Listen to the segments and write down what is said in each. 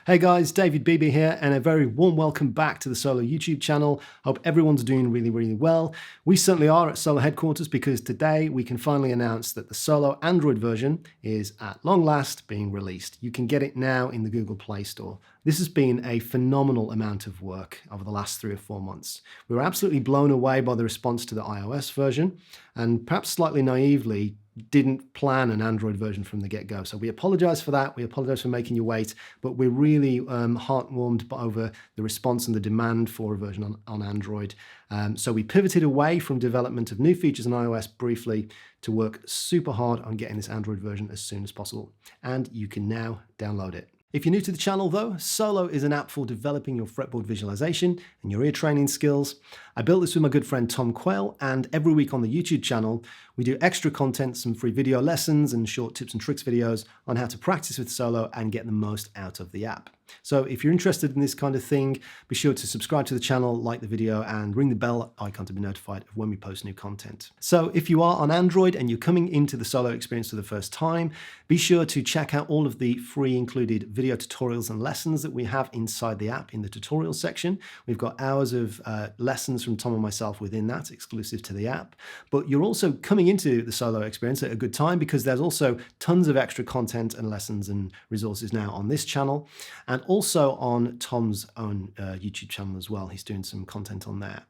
Hey guys, David Beebee here, and a very warm welcome back to the Solo YouTube channel. Hope everyone's doing really well. We certainly are at Solo headquarters because today we can finally announce that the Solo Android version is at long last being released. You can get it now in the Google Play Store. This has been a phenomenal amount of work over the last 3 or 4 months. We were absolutely blown away by the response to the iOS version, and perhaps slightly naively didn't plan an Android version from the get-go. So we apologize for that. We apologize for making you wait, but we're really heartwarmed over the response and the demand for a version on Android. So we pivoted away from development of new features on iOS briefly to work super hard on getting this Android version as soon as possible. And you can now download it. If you're new to the channel though, Solo is an app for developing your fretboard visualization and your ear training skills. I built this with my good friend Tom Quayle, and every week on the YouTube channel, we do extra content, some free video lessons and short tips and tricks videos on how to practice with Solo and get the most out of the app. So if you're interested in this kind of thing, be sure to subscribe to the channel, like the video, and ring the bell icon to be notified of when we post new content. So if you are on Android and you're coming into the Solo experience for the first time, be sure to check out all of the free included video tutorials and lessons that we have inside the app in the tutorials section. We've got hours of lessons from Tom and myself within that, exclusive to the app. But you're also coming into the Solo experience at a good time because there's also tons of extra content and lessons and resources now on this channel, and also on Tom's own YouTube channel as well. He's doing some content on there.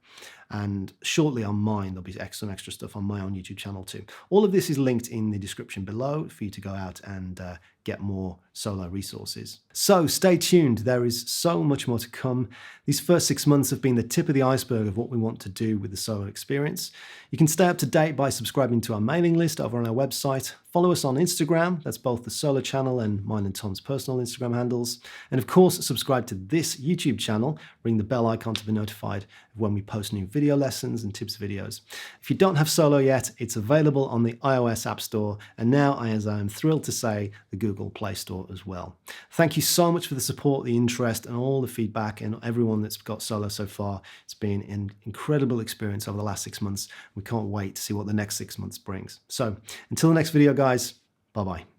And shortly on mine, there'll be some extra stuff on my own YouTube channel too. All of this is linked in the description below for you to go out and get more Solo resources. So stay tuned, there is so much more to come. These first 6 months have been the tip of the iceberg of what we want to do with the Solo experience. You can stay up to date by subscribing to our mailing list over on our website. Follow us on Instagram, that's both the Solo channel and mine and Tom's personal Instagram handles. And of course, subscribe to this YouTube channel, ring the bell icon to be notified of when we post new video lessons and tips videos. If you don't have Solo yet, it's available on the iOS App Store, and now, as I am thrilled to say, the Google Play Store as well. Thank you so much for the support, the interest, and all the feedback, and everyone that's got Solo so far. It's been an incredible experience over the last 6 months. We can't wait to see what the next 6 months brings. So until the next video, guys, bye-bye.